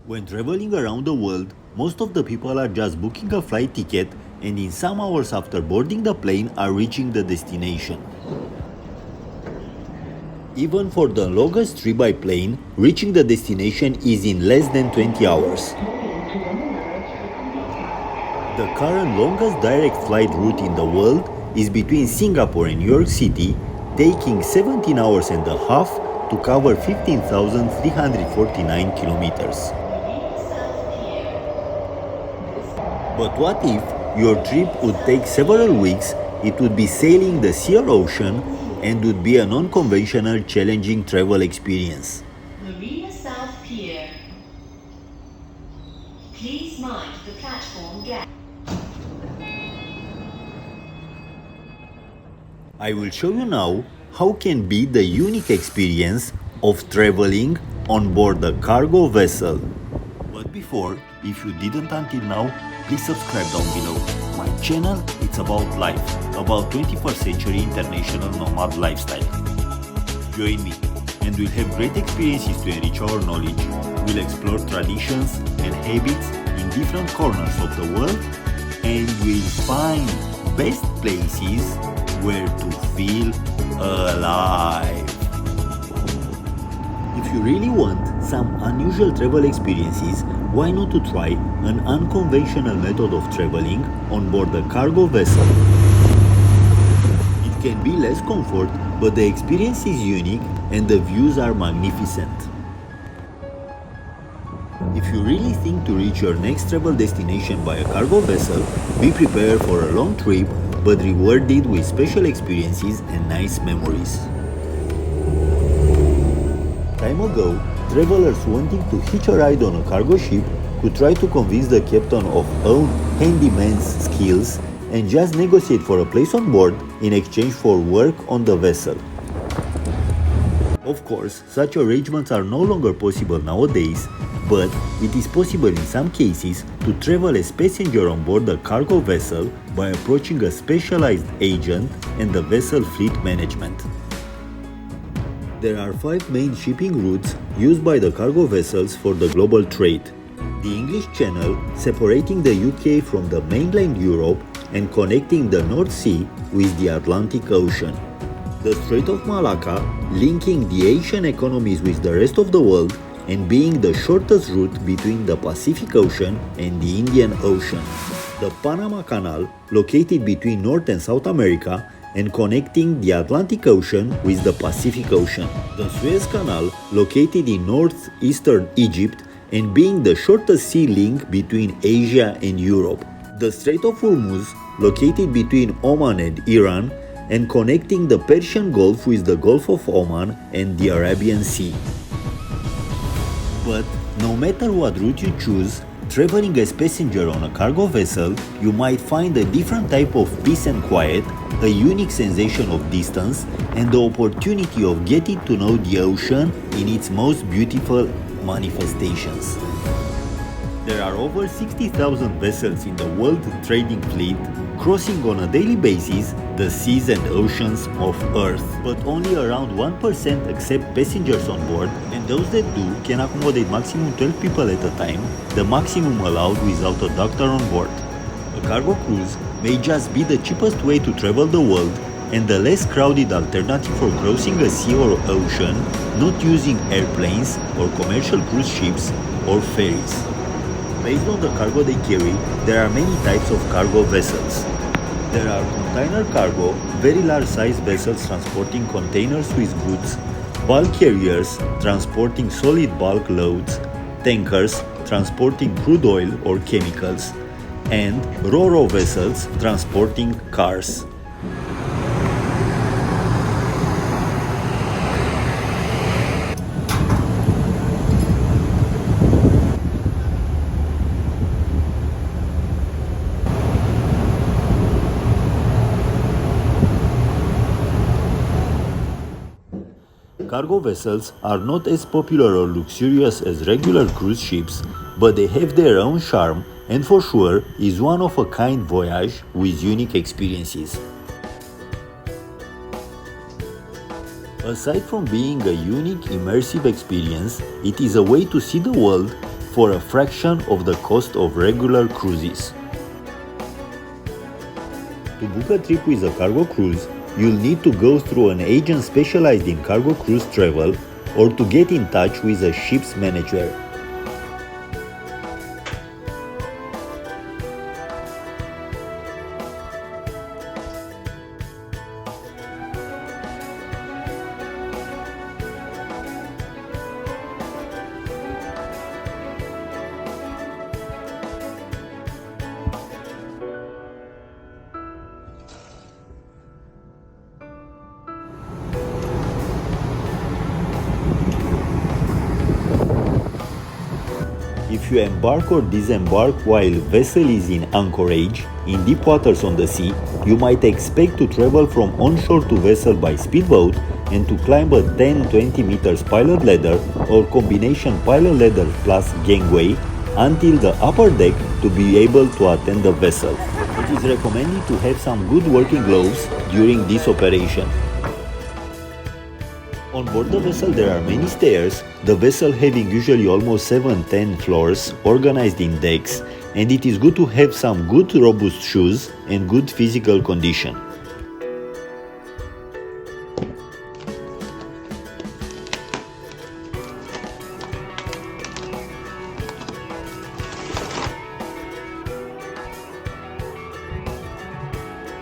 When traveling around the world, most of the people are just booking a flight ticket and in some hours after boarding the plane are reaching the destination. Even for the longest trip by plane, reaching the destination is in less than 20 hours. The current longest direct flight route in the world is between Singapore and New York City, taking 17 hours and a half to cover 15,349 kilometers. But what if your trip would take several weeks, it would be sailing the sea or ocean, and would be a non-conventional, challenging travel experience? Marina South Pier. Please mind the platform gap. I will show you now how can be the unique experience of traveling on board a cargo vessel. But before, if you didn't until now, please subscribe down below. My channel, it's about life, about 21st century international nomad lifestyle. Join me and we'll have great experiences to enrich our knowledge. We'll explore traditions and habits in different corners of the world, and we'll find best places where to feel alive. If you really want some unusual travel experiences, why not to try an unconventional method of traveling on board a cargo vessel? It can be less comfort, but the experience is unique and the views are magnificent. If you really think to reach your next travel destination by a cargo vessel, be prepared for a long trip, but rewarded with special experiences and nice memories. Time ago, travelers wanting to hitch a ride on a cargo ship could try to convince the captain of own handyman's skills and just negotiate for a place on board in exchange for work on the vessel. Of course, such arrangements are no longer possible nowadays, but it is possible in some cases to travel as passenger on board a cargo vessel by approaching a specialized agent and the vessel fleet management. There are 5 main shipping routes used by the cargo vessels for the global trade. The English Channel, separating the UK from the mainland Europe and connecting the North Sea with the Atlantic Ocean. The Strait of Malacca, linking the Asian economies with the rest of the world and being the shortest route between the Pacific Ocean and the Indian Ocean. The Panama Canal, located between North and South America and connecting the Atlantic Ocean with the Pacific Ocean. The Suez Canal, located in northeastern Egypt and being the shortest sea link between Asia and Europe. The Strait of Hormuz, located between Oman and Iran and connecting the Persian Gulf with the Gulf of Oman and the Arabian Sea. But no matter what route you choose, traveling as passenger on a cargo vessel, you might find a different type of peace and quiet, a unique sensation of distance, and the opportunity of getting to know the ocean in its most beautiful manifestations. There are over 60,000 vessels in the world trading fleet, crossing on a daily basis the seas and oceans of Earth. But only around 1% accept passengers on board, and those that do can accommodate maximum 12 people at a time, the maximum allowed without a doctor on board. A cargo cruise may just be the cheapest way to travel the world and the less crowded alternative for crossing a sea or ocean, not using airplanes or commercial cruise ships or ferries. Based on the cargo they carry, there are many types of cargo vessels. There are container cargo, very large size vessels transporting containers with goods, bulk carriers transporting solid bulk loads, tankers transporting crude oil or chemicals, and ro-ro vessels transporting cars. Cargo vessels are not as popular or luxurious as regular cruise ships, but they have their own charm and for sure is one-of-a-kind voyage with unique experiences. Aside from being a unique immersive experience, it is a way to see the world, for a fraction of the cost of regular cruises. To book a trip with a cargo cruise, you'll need to go through an agent specialized in cargo cruise travel or to get in touch with a ship's manager. If you embark or disembark while vessel is in anchorage, in deep waters on the sea, you might expect to travel from onshore to vessel by speedboat and to climb a 10-20 meters pilot ladder or combination pilot ladder plus gangway until the upper deck to be able to attend the vessel. It is recommended to have some good working gloves during this operation. On board the vessel there are many stairs, the vessel having usually almost 7-10 floors organized in decks, and it is good to have some good robust shoes and good physical condition.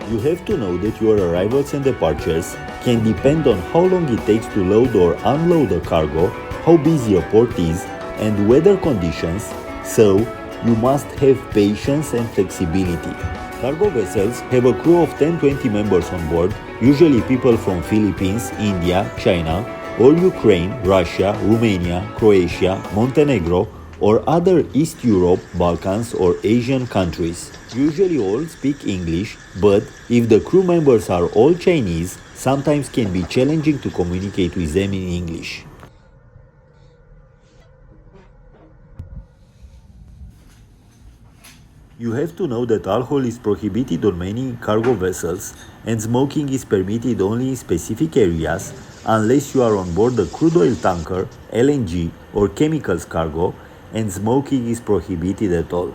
You have to know that your arrivals and departures can depend on how long it takes to load or unload a cargo, how busy a port is, and weather conditions, so you must have patience and flexibility. Cargo vessels have a crew of 10-20 members on board, usually people from Philippines, India, China, or Ukraine, Russia, Romania, Croatia, Montenegro, or other East Europe, Balkans, or Asian countries. Usually all speak English, but if the crew members are all Chinese, sometimes can be challenging to communicate with them in English. You have to know that alcohol is prohibited on many cargo vessels and smoking is permitted only in specific areas unless you are on board a crude oil tanker, LNG, or chemicals cargo, and smoking is prohibited at all.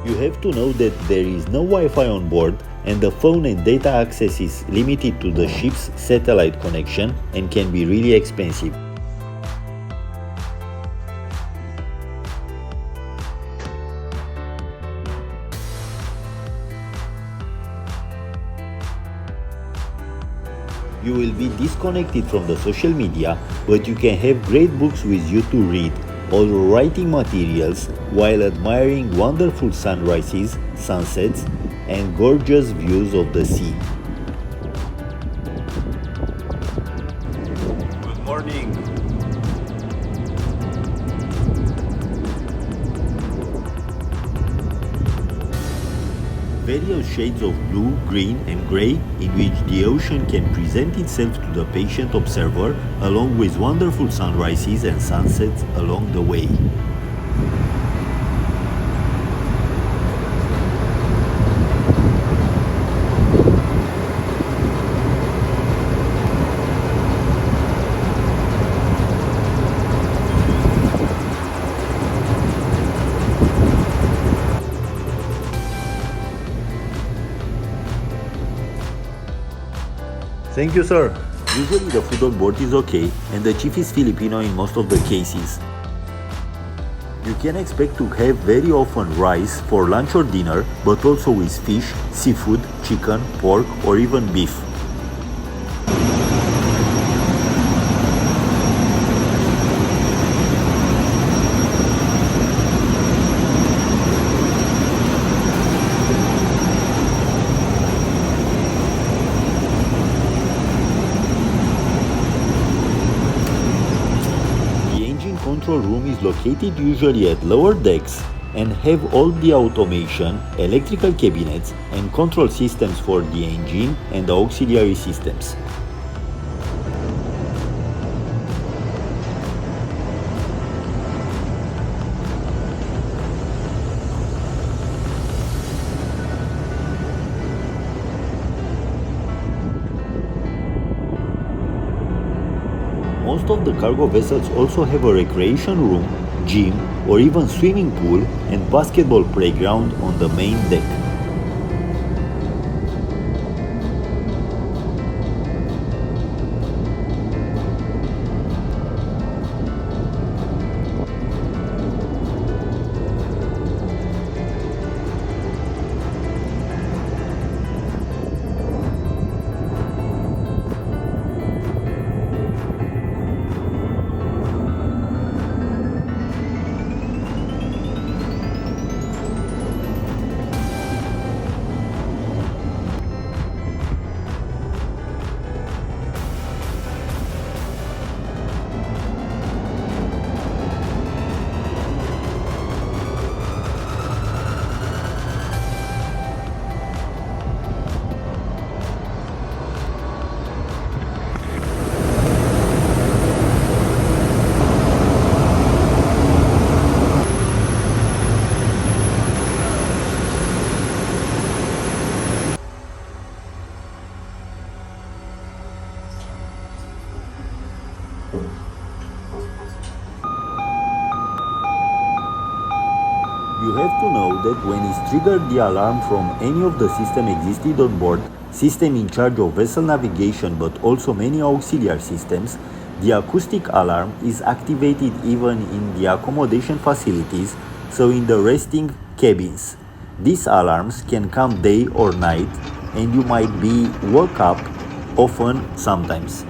You have to know that there is no Wi-Fi on board and the phone and data access is limited to the ship's satellite connection and can be really expensive. You will be disconnected from the social media, but you can have great books with you to read or writing materials while admiring wonderful sunrises, sunsets, and gorgeous views of the sea. Good morning. Various shades of blue, green, and grey in which the ocean can present itself to the patient observer, along with wonderful sunrises and sunsets along the way. Thank you, sir. Usually the food on board is okay and the chief is Filipino in most of the cases. You can expect to have very often rice for lunch or dinner, but also with fish, seafood, chicken, pork, or even beef. control room is located usually at lower decks and have all the automation, electrical cabinets and control systems for the engine and the auxiliary systems. Most of the cargo vessels also have a recreation room, gym, or even swimming pool and basketball playground on the main deck. You have to know that when it's triggered the alarm from any of the system existed on board, system in charge of vessel navigation but also many auxiliary systems, the acoustic alarm is activated even in the accommodation facilities, so in the resting cabins. These alarms can come day or night and you might be woke up often sometimes.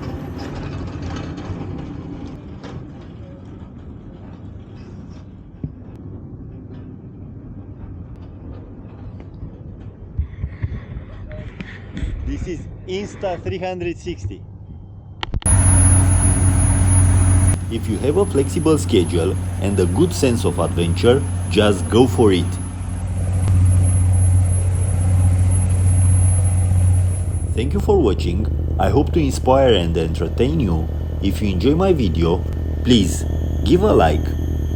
This is Insta360. If you have a flexible schedule and a good sense of adventure, just go for it. Thank you for watching. I hope to inspire and entertain you. If you enjoy my video, please give a like,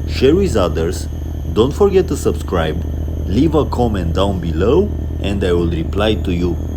share with others, don't forget to subscribe, leave a comment down below and I will reply to you